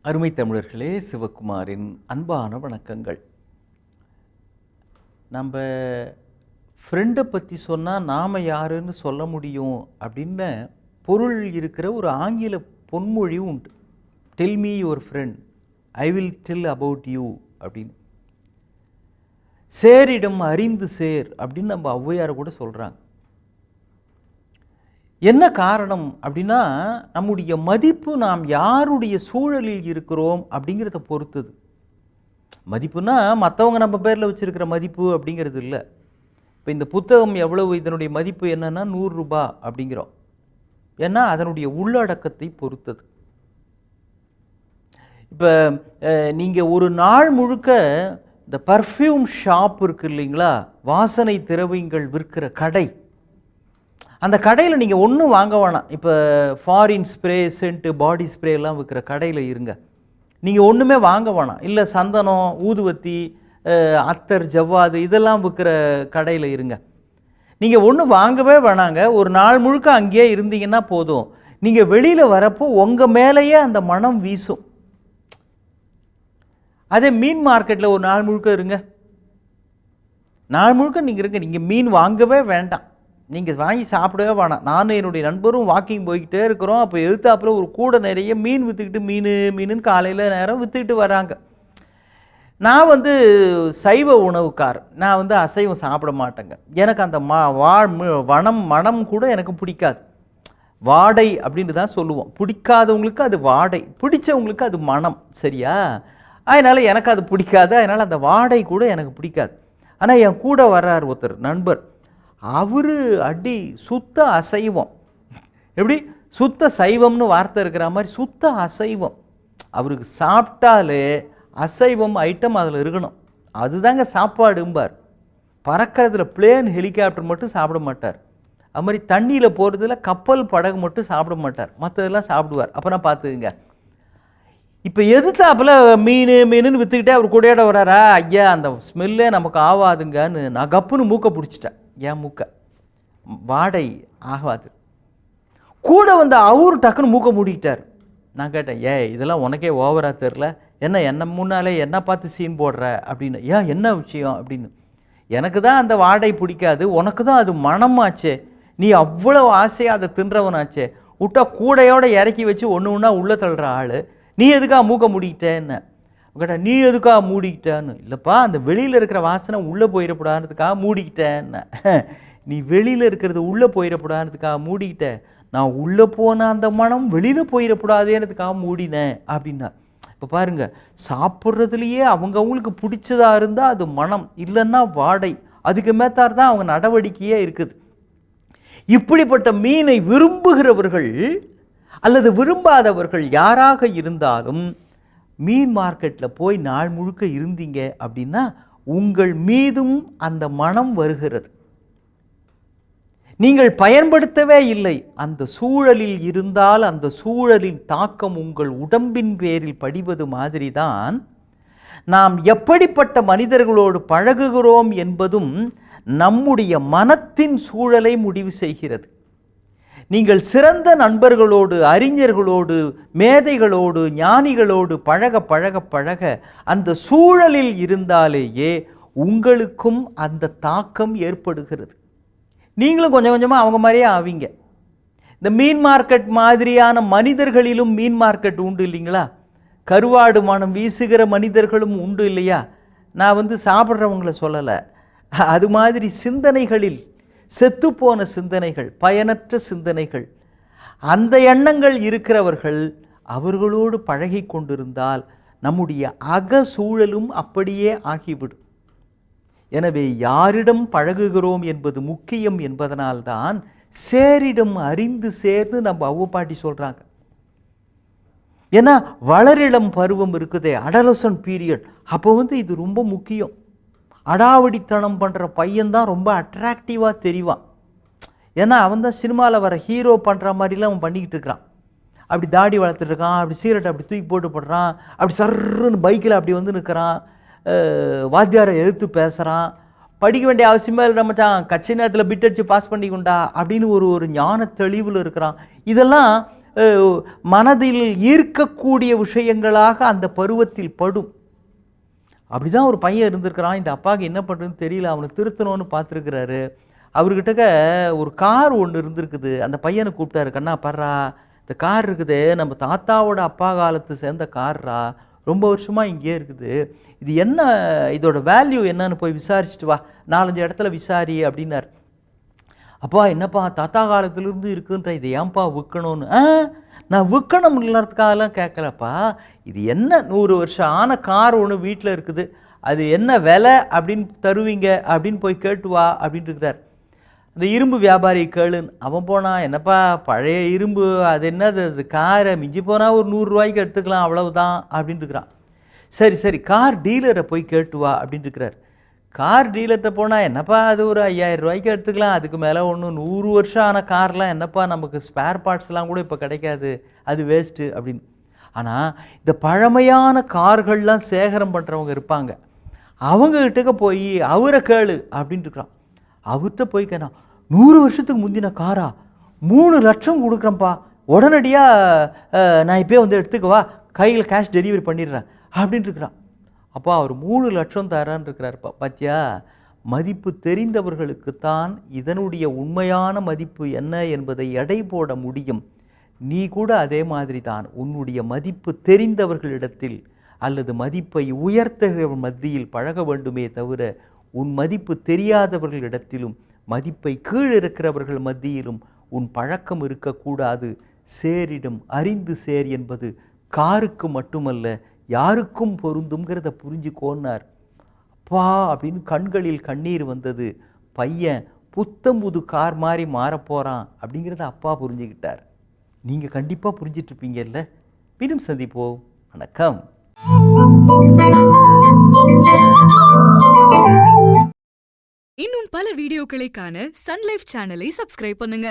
அருமை தமிழர்களே, சிவகுமாரின் அன்பான வணக்கங்கள். நம்ம ஃப்ரெண்டை பற்றி சொன்னால் நாம் யாருன்னு சொல்ல முடியும் அப்படின்னு பொருள் இருக்கிற ஒரு ஆங்கில பொன்மொழி உண்டு. Tell me your friend, I will tell about you அப்படின்னு. சேரிடம் அறிந்து சேர் அப்படின்னு நம்ம ஔவையார் கூட சொல்கிறாங்க. என்ன காரணம் அப்படின்னா, நம்முடைய மதிப்பு நாம் யாருடைய சூழலில் இருக்கிறோம் அப்படிங்கிறத பொறுத்தது. மதிப்புனா மற்றவங்க நம்ம பேரில் வச்சுருக்கிற மதிப்பு அப்படிங்கிறது இல்லை. இப்போ இந்த புத்தகம் எவ்வளவு, இதனுடைய மதிப்பு என்னன்னா 100 ரூபாய் அப்படிங்கிறோம். ஏன்னா அதனுடைய உள்ளடக்கத்தை பொறுத்தது. இப்போ நீங்கள் ஒரு நாள் முழுக்க இந்த பர்ஃப்யூம் ஷாப் இருக்குது இல்லைங்களா, வாசனை திரவியங்கள் விற்கிற கடை, அந்த கடையில் நீங்கள் ஒன்றும் வாங்க வேணாம். இப்போ foreign spray, scent, body spray எல்லாம் விற்கிற கடையில் இருங்க, நீங்கள் ஒன்றுமே வாங்க வேணாம். இல்லை சந்தனம், ஊதுவத்தி, அத்தர், ஜவ்வாது இதெல்லாம் விற்கிற கடையில் இருங்க, நீங்கள் ஒன்றும் வாங்கவே வேணாங்க. ஒரு நாள் முழுக்க அங்கேயே இருந்தீங்கன்னா போதும். நீங்கள் வெளியில் வரப்போ உங்கள் மேலேயே அந்த மனம் வீசும். அதே மீன் மார்க்கெட்டில் ஒரு நாள் முழுக்க இருங்க, நாள் முழுக்க நீங்கள் இருங்க, நீங்கள் மீன் வாங்கவே வேண்டாம், நீங்கள் வாங்கி சாப்பிடவே வேணாம். நானும் என்னுடைய நண்பரும் வாக்கிங் போய்கிட்டே இருக்கிறோம். அப்போ எதிர்த்தாப்புல ஒரு கூட நிறைய மீன் விற்றுக்கிட்டு மீனுன்னு காலையில் நேரம் விற்றுக்கிட்டு வராங்க. நான் சைவ உணவுக்காரர், நான் அசைவம் சாப்பிட மாட்டேங்க. எனக்கு அந்த மனம் கூட எனக்கு பிடிக்காது. வாடை அப்படின்னு தான் சொல்லுவோம். பிடிக்காதவங்களுக்கு அது வாடை, பிடிச்சவங்களுக்கு அது மனம், சரியா? அதனால் எனக்கு அது பிடிக்காது. அதனால் அந்த வாடை கூட எனக்கு பிடிக்காது. ஆனால் என் கூட வர்றார் ஒருத்தர் நண்பர், அவரு அடி சுத்த அசைவம். எப்படி சுத்த சைவம்னு வார்த்தை இருக்கிற மாதிரி சுத்த அசைவம். அவருக்கு சாப்பிட்டாலே அசைவம் ஐட்டம் அதில் இருக்கணும், அதுதாங்க சாப்பாடும்பார். பறக்கிறதுல பிளேன், ஹெலிகாப்டர் மட்டும் சாப்பிட மாட்டார். அது மாதிரி தண்ணியில் போகிறதுல கப்பல், படகு மட்டும் சாப்பிட மாட்டார், மற்றதெல்லாம் சாப்பிடுவார். அப்புறம் பார்த்துக்குங்க. இப்போ எதுத்தாப்பில் மீனுன்னு விற்றுக்கிட்டே அவர் கூடையோட வர்றாரா, ஐயா அந்த ஸ்மெல்லே நமக்கு ஆகாதுங்கன்னு நான் கப்புன்னு மூக்கை பிடிச்சிட்டேன். என் மூக்க வாடை ஆகாது. கூட அவரு டக்குன்னு மூக்க மூடிக்கிட்டார். நான் கேட்டேன், இதெல்லாம் உனக்கே ஓவராக தெரில, என்ன முன்னாலே என்ன பார்த்து சீன் போடுற அப்படின்னு. என்ன விஷயம் அப்படின்னு. எனக்கு தான் அந்த வாடை பிடிக்காது, உனக்கு தான் அது மனமாச்சே, நீ அவ்வளோ ஆசையாக அதை தின்றவனாச்சே, விட்டா கூடையோட இறக்கி வச்சு ஒன்று ஒன்றா உள்ளே தள்ளுற ஆள், நீ எதுக்காக மூக்க மூடிக்கிட்டேன்னு கேட்டா. நீ எதுக்காக மூடிக்கிட்டான்னு. இல்லைப்பா, அந்த வெளியில் இருக்கிற வாசனை உள்ளே போயிடக்கூடாதுக்காக மூடிக்கிட்டேன்னு. நீ வெளியில் இருக்கிறது உள்ளே போயிடக்கூடாதுக்காக மூடிக்கிட்ட, நான் உள்ளே போன அந்த மனம் வெளியில் போயிடக்கூடாதுன்றதுக்காக மூடினேன் அப்படின்னா. இப்போ பாருங்க, சாப்பிட்றதுலையே அவங்களுக்கு பிடிச்சதா இருந்தால் அது மனம், இல்லைன்னா வாடை. அதுக்கு மேத்தார் தான் அவங்க நடவடிக்கையே இருக்குது. இப்படிப்பட்ட மீனை விரும்புகிறவர்கள் அல்லது விரும்பாதவர்கள் யாராக இருந்தாலும் மீன் மார்க்கெட்டில் போய் நாள் முழுக்க இருந்தீங்க அப்படின்னா உங்கள் மீதும் அந்த மனம் வருகிறது. நீங்கள் பயன்படுத்தவே இல்லை, அந்த சூழலில் இருந்தால் அந்த சூழலின் தாக்கம் உங்கள் உடம்பின் பேரில் படிவது மாதிரி தான் நாம் எப்படிப்பட்ட மனிதர்களோடு பழகுகிறோம் என்பதும் நம்முடைய மனத்தின் சூழலை முடிவு செய்கிறது. நீங்கள் சிறந்த நண்பர்களோடு, அறிஞர்களோடு, மேதைகளோடு, ஞானிகளோடு பழக பழக பழக அந்த சூழலில் இருந்தாலேயே உங்களுக்கும் அந்த தாக்கம் ஏற்படுகிறது. நீங்களும் கொஞ்சம் கொஞ்சமாக அவங்க மாதிரியே ஆவீங்க. இந்த மீன் மார்க்கெட் மாதிரியான மனிதர்களிலும் மீன் மார்க்கெட் உண்டு இல்லைங்களா? கருவாடு மனம் வீசுகிற மனிதர்களும் உண்டு இல்லையா? நான் சாப்பிட்றவங்கள சொல்லலை, அது மாதிரி சிந்தனைகளில் செத்துப்போன சிந்தனைகள், பயனற்ற சிந்தனைகள், அந்த எண்ணங்கள் இருக்கிறவர்கள் அவர்களோடு பழகி கொண்டிருந்தால் நம்முடைய அக சூழலும் அப்படியே ஆகிவிடும். எனவே யாரிடம் பழகுகிறோம் என்பது முக்கியம் என்பதனால்தான் சேரிடம் அறிந்து சேர்ந்து நம்ம அவ்வாட்டி சொல்கிறாங்க. ஏன்னா வளரிளம் பருவம் இருக்குதே, அடலசன் பீரியட், அப்போ இது ரொம்ப முக்கியம். அடாவடித்தனம் பண்ணுற பையன்தான் ரொம்ப அட்ராக்டிவாக தெரிவான். ஏன்னா அவன் தான் சினிமாவில் வர ஹீரோ பண்ணுற மாதிரிலாம் அவன் பண்ணிக்கிட்டு இருக்கிறான். அப்படி தாடி வளர்த்துட்ருக்கான், அப்படி சீரட்டை அப்படி தூக்கி போட்டு போடுறான், அப்படி சர்ன்னு பைக்கில் அப்படி நிற்கிறான், வாத்தியாரை எதிர்த்து பேசுகிறான், படிக்க வேண்டிய அவசியமே இல்லை மச்சான், கட்சி நேரத்தில் பிட் அடித்து பாஸ் பண்ணிக்கொண்டா அப்படின்னு ஒரு ஞான தெளிவில் இருக்கிறான். இதெல்லாம் மனதில் ஈர்க்கக்கூடிய விஷயங்களாக அந்த பருவத்தில் படும். அப்படிதான் ஒரு பையன் இருந்திருக்கிறான். இந்த அப்பாவுக்கு என்ன பண்ணுறதுன்னு தெரியல, அவனை திருத்தணும்னு பார்த்துருக்கிறாரு. அவர்கிட்ட ஒரு கார் ஒன்று இருந்திருக்குது. அந்த பையனை கூப்பிட்டாரு, கண்ணா பர்றா, இந்த கார் இருக்குது, நம்ம தாத்தாவோட அப்பா காலத்து சேர்ந்த கார்ரா, ரொம்ப வருஷமாக இங்கேயே இருக்குது, இது என்ன, இதோட வேல்யூ என்னன்னு போய் விசாரிச்சுட்டு வா, 4-5 இடத்துல விசாரி அப்படின்னார். அப்பா என்னப்பா தாத்தா காலத்துலேருந்து இருக்குன்ற, இதை ஏன்பா விற்கணும்னு? நான் விற்கணும்ன்றதுக்காகலாம் கேட்கலப்பா, இது என்ன 100 வருஷம் ஆன கார் ஒன்று வீட்டில் இருக்குது, அது என்ன விலை அப்படின்னு தருவீங்க அப்படின்னு போய் கேட்டு வா அப்படின்ட்டு இருக்கிறார். அந்த இரும்பு வியாபாரி கேளுன்னு அவன் போனான். என்னப்பா பழைய இரும்பு, அது என்னது, அது காரை மிஞ்சி போனால் ஒரு 100 ரூபாய்க்கு எடுத்துக்கலாம், அவ்வளவுதான் அப்படின்ட்டு இருக்கிறான். சரி சரி கார் டீலரை போய் கேட்டு வா அப்படின்ட்டு இருக்கிறார். கார் டீலர்கிட்ட போனால் என்னப்பா அது ஒரு 5000 ரூபாய்க்கு எடுத்துக்கலாம், அதுக்கு மேலே ஒன்று 100 வருஷம் ஆன கார்லாம் என்னப்பா நமக்கு ஸ்பேர் பார்ட்ஸ்லாம் கூட இப்போ கிடைக்காது, அது வேஸ்ட்டு அப்படின்னு. ஆனால் இந்த பழமையான கார்கள்லாம் சேகரம் பண்ணுறவங்க இருப்பாங்க, அவங்ககிட்ட போய் அவரை கேளு அப்படின்ட்டு இருக்கிறான். அவர்கிட்ட போய் கேட்டான், 100 வருஷத்துக்கு முந்தின காரா, 3 லட்சம் கொடுக்குறேன்ப்பா, உடனடியாக நான் இப்போயே வந்து எடுத்துக்கவா, கையில் கேஷ் டெலிவரி பண்ணிடுறேன் அப்படின்ட்டு இருக்கிறான். அப்பா அவர் 3 லட்சம் தரான்னு இருக்கிறாருப்பா. பாத்தியா, மதிப்பு தெரிந்தவர்களுக்குத்தான் இதனுடைய உண்மையான மதிப்பு என்ன என்பதை எடை போட முடியும். நீ கூட அதே மாதிரி தான், உன்னுடைய மதிப்பு தெரிந்தவர்களிடத்தில் அல்லது மதிப்பை உயர்த்தவர்கள் மத்தியில் பழக வேண்டுமே தவிர, உன் மதிப்பு தெரியாதவர்களிடத்திலும் மதிப்பை கீழ் இருக்கிறவர்கள் மத்தியிலும் உன் பழக்கம் இருக்கக்கூடாது. சேரிடம் அறிந்து சேர் என்பது காருக்கு மட்டுமல்ல, யாருக்கும் பொருந்தும்ங்கிறத புரிஞ்சுக்கோன்னார். அப்பா அப்படின்னு கண்களில் கண்ணீர் வந்தது. பையன் புத்தம்புது கார் மாதிரி மாறப்போகிறான் அப்படிங்கிறத அப்பா புரிஞ்சுக்கிட்டார். நீங்கள் கண்டிப்பாக புரிஞ்சிட்ருப்பீங்கல்ல. மீண்டும் சந்திப்போம். வணக்கம். இன்னும் பல வீடியோக்களை காண சன் லைஃப் சேனலை சப்ஸ்கிரைப் பண்ணுங்க.